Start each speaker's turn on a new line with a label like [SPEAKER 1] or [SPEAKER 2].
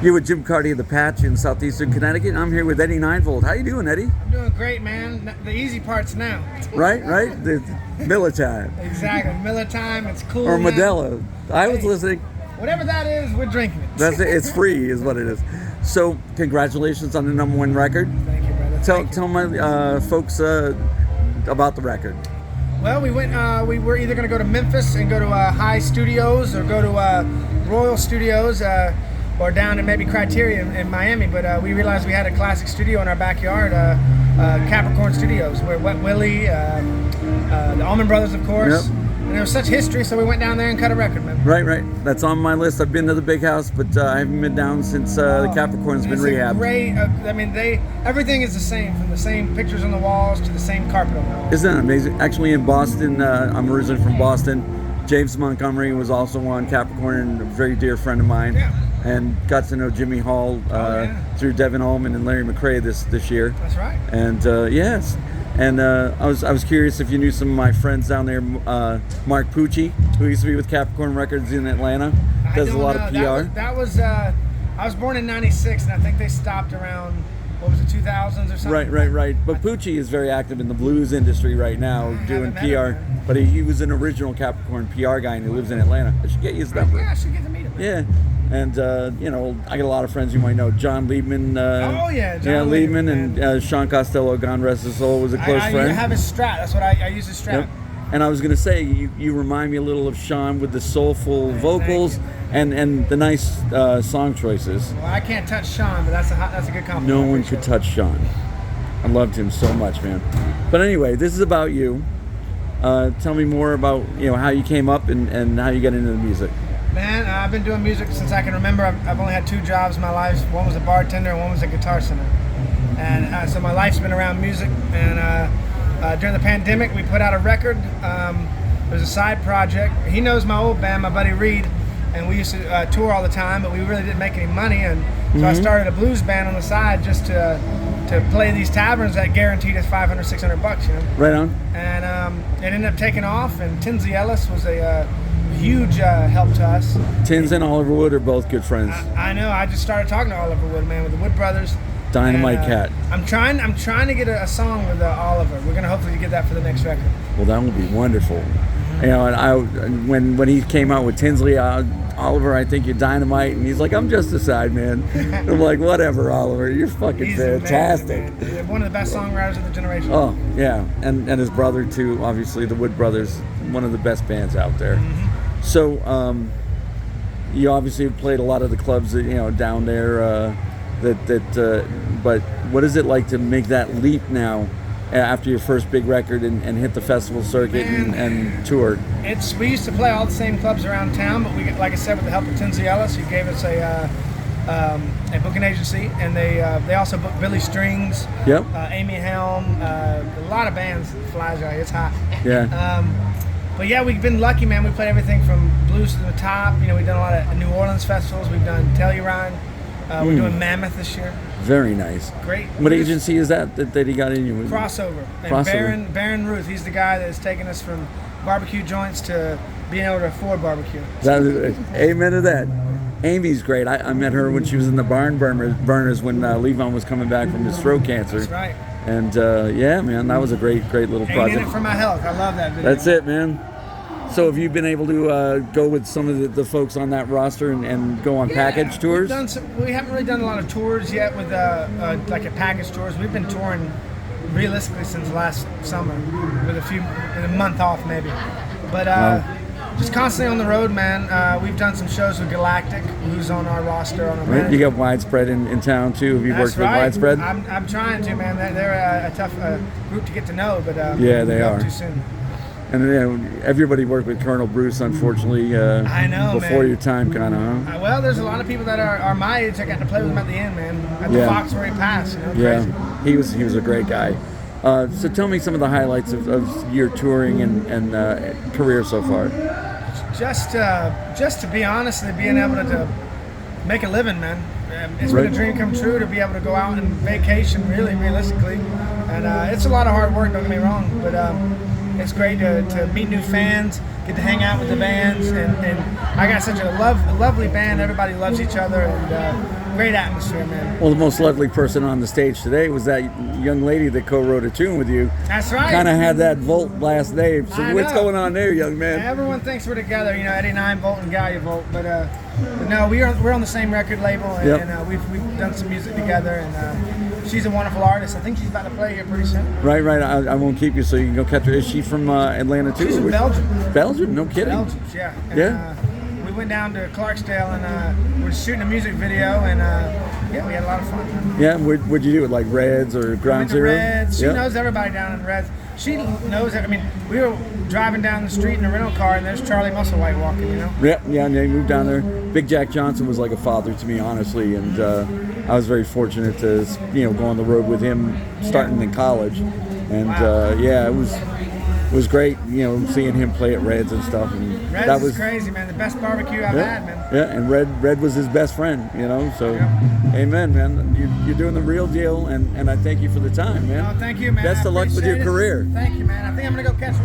[SPEAKER 1] You with Jim Carty of the Patch in southeastern Connecticut. I'm here with Eddie Ninefold. How you doing, Eddie?
[SPEAKER 2] I'm doing great, man. The easy part's now.
[SPEAKER 1] Right. The Miller time.
[SPEAKER 2] Exactly. Miller time. It's cool.
[SPEAKER 1] Or
[SPEAKER 2] now.
[SPEAKER 1] Modelo. I was listening.
[SPEAKER 2] Whatever that is, we're drinking it.
[SPEAKER 1] That's it. It's free, is what it is. So, congratulations on the #1 record.
[SPEAKER 2] Thank you, brother.
[SPEAKER 1] Tell my folks about the record.
[SPEAKER 2] Well, we were either going to go to Memphis and go to High Studios or go to Royal Studios or down in maybe Criteria in Miami. But we realized we had a classic studio in our backyard, Capricorn Studios, where Wet Willie, the Allman Brothers, of course.
[SPEAKER 1] Yep.
[SPEAKER 2] And there was such history, so we went down there and cut a record, man.
[SPEAKER 1] Right. That's on my list. I've been to the big house, but I haven't been down since the Capricorn's been rehabbed.
[SPEAKER 2] Great. I mean, everything is the same, from the same pictures on the walls to the same carpet on the walls.
[SPEAKER 1] Isn't that amazing? Actually, in Boston, I'm originally from Boston. James Montgomery was also on Capricorn, and a very dear friend of mine.
[SPEAKER 2] Yeah.
[SPEAKER 1] And got to know Jimmy Hall through Devin Allman and Larry McRae this year.
[SPEAKER 2] That's right.
[SPEAKER 1] And yes. And I was curious if you knew some of my friends down there. Mark Pucci, who used to be with Capricorn Records in Atlanta, does a lot of PR.
[SPEAKER 2] I was born in '96, and I think they stopped around, what was it, 2000s or something?
[SPEAKER 1] Right. But Pucci is very active in the blues industry right now, doing PR. But he was an original Capricorn PR guy, and he lives in Atlanta. I should get you his number.
[SPEAKER 2] Yeah, I should get to meet him.
[SPEAKER 1] Yeah. And, I got a lot of friends you might know. John Liebman.
[SPEAKER 2] John
[SPEAKER 1] Liebman and Sean Costello, God rest his soul, was a close friend.
[SPEAKER 2] I have his Strat. That's what I use his Strat.
[SPEAKER 1] Yep. And I was going to say, you remind me a little of Sean with the soulful vocals and the nice song choices.
[SPEAKER 2] Well, I can't touch Sean, but that's a good compliment.
[SPEAKER 1] No one could touch Sean. I loved him so much, man. But anyway, this is about you. Tell me more about how you came up and how you got into the music.
[SPEAKER 2] Man, I've been doing music since I can remember. I've only had 2 jobs in my life. One was a bartender and one was a guitar center. And so my life's been around music. And during the pandemic, we put out a record. It was a side project. He knows my old band, my buddy Reed, and we used to tour all the time, but we really didn't make any money. And so I started a blues band on the side just to play these taverns that guaranteed us $500, $600,
[SPEAKER 1] Right on.
[SPEAKER 2] And it ended up taking off. And Tinsley Ellis was a huge help to us.
[SPEAKER 1] Tins and Oliver Wood are both good friends.
[SPEAKER 2] I know. I just started talking to Oliver Wood, man, with the Wood Brothers.
[SPEAKER 1] Dynamite Cat.
[SPEAKER 2] I'm trying to get a song with Oliver. We're gonna hopefully get that for the next record.
[SPEAKER 1] Well, that would be wonderful. And when he came out with Tinsley, Oliver, I think you're dynamite, and he's like, I'm just a side man. I'm like, whatever, Oliver, you're fucking fantastic.
[SPEAKER 2] Amazing, one of the best songwriters of the generation.
[SPEAKER 1] Oh yeah, and his brother too. Obviously, the Wood Brothers, one of the best bands out there. So, you obviously have played a lot of the clubs that down there. But what is it like to make that leap now after your first big record and hit the festival circuit and tour?
[SPEAKER 2] We used to play all the same clubs around town, but we, like I said, with the help of Tinsley Ellis, who gave us a booking agency, and they also booked Billy Strings, Amy Helm, a lot of bands. Flies out, it's hot.
[SPEAKER 1] Yeah.
[SPEAKER 2] But yeah, we've been lucky, man. We played everything from blues to the top. We've done a lot of New Orleans festivals. We've done Telluride. We're doing Mammoth this year.
[SPEAKER 1] Very nice.
[SPEAKER 2] Great.
[SPEAKER 1] What agency is that he got in you with?
[SPEAKER 2] Crossover. And Baron Ruth, he's the guy that has taken us from barbecue joints to being able to afford barbecue.
[SPEAKER 1] Amen to that. Amy's great. I met her when she was in the Barn Burners when Levon was coming back from his throat cancer.
[SPEAKER 2] That's right.
[SPEAKER 1] And man, that was a great little project.
[SPEAKER 2] Hanging in it for my health. I love that video.
[SPEAKER 1] That's it, man. So have you been able to go with some of the folks on that roster and go on package tours?
[SPEAKER 2] We haven't really done a lot of tours yet with like a package tours. We've been touring realistically since last summer with a month off maybe. But just constantly on the road, man. We've done some shows with Galactic, who's on our roster.
[SPEAKER 1] You got Widespread in town too. Have you worked with Widespread?
[SPEAKER 2] I'm trying to, man. They're a tough group to get to know, but
[SPEAKER 1] yeah, they are.
[SPEAKER 2] Too soon.
[SPEAKER 1] And everybody worked with Colonel Bruce, unfortunately.
[SPEAKER 2] I know,
[SPEAKER 1] before
[SPEAKER 2] man.
[SPEAKER 1] Your time, kind of, huh?
[SPEAKER 2] Well, there's a lot of people that are my age that got to play with him at the end, man. At the Fox where he passed,
[SPEAKER 1] He was a great guy. So tell me some of the highlights of your touring and career so far.
[SPEAKER 2] Just to be honest, being able to make a living, man. It's been a dream come true to be able to go out and vacation, really, realistically. And it's a lot of hard work, don't get me wrong, but it's great to meet new fans, get to hang out with the bands, and I got such a lovely band. Everybody loves each other, and great atmosphere, man.
[SPEAKER 1] Well, the most lovely person on the stage today was that young lady that co-wrote a tune with you.
[SPEAKER 2] That's right.
[SPEAKER 1] Kind of had that Volt last day. So
[SPEAKER 2] I
[SPEAKER 1] what's
[SPEAKER 2] know.
[SPEAKER 1] going on there, young man?
[SPEAKER 2] Everyone thinks we're together, you know, Eddie 9 Volt and Gaia Volt, but no, we're on the same record label, and,
[SPEAKER 1] Yep.
[SPEAKER 2] and we've done some music together, and she's a wonderful artist. I think she's about to play here pretty soon.
[SPEAKER 1] Right. I won't keep you so you can go catch her. Is she from Atlanta too?
[SPEAKER 2] She's from Belgium.
[SPEAKER 1] Belgium? No kidding.
[SPEAKER 2] Belgium, yeah. And,
[SPEAKER 1] Yeah.
[SPEAKER 2] we went down to Clarksdale, and we're shooting a music video, and yeah, we had a lot of fun.
[SPEAKER 1] Yeah, what'd you do with like Reds or Ground
[SPEAKER 2] Went to
[SPEAKER 1] Zero?
[SPEAKER 2] Reds. She
[SPEAKER 1] Yep.
[SPEAKER 2] knows everybody down in Reds. She knows it. I mean, we were driving down the street in a rental car, and there's Charlie Musselwhite walking, you know?
[SPEAKER 1] Yeah, and they moved down there. Big Jack Johnson was like a father to me, honestly, and I was very fortunate to, go on the road with him starting in college, and
[SPEAKER 2] Wow.
[SPEAKER 1] yeah, it was great, seeing him play at Reds and stuff, and
[SPEAKER 2] Reds
[SPEAKER 1] that was
[SPEAKER 2] is crazy, man. The best barbecue I've
[SPEAKER 1] yeah,
[SPEAKER 2] had, man.
[SPEAKER 1] yeah, and Red was his best friend, so amen, man. You're doing the real deal, and I thank you for the time, man.
[SPEAKER 2] Oh, thank you, man.
[SPEAKER 1] Best
[SPEAKER 2] I
[SPEAKER 1] of luck with your
[SPEAKER 2] appreciate it.
[SPEAKER 1] career.
[SPEAKER 2] Thank you, man. I think I'm gonna go catch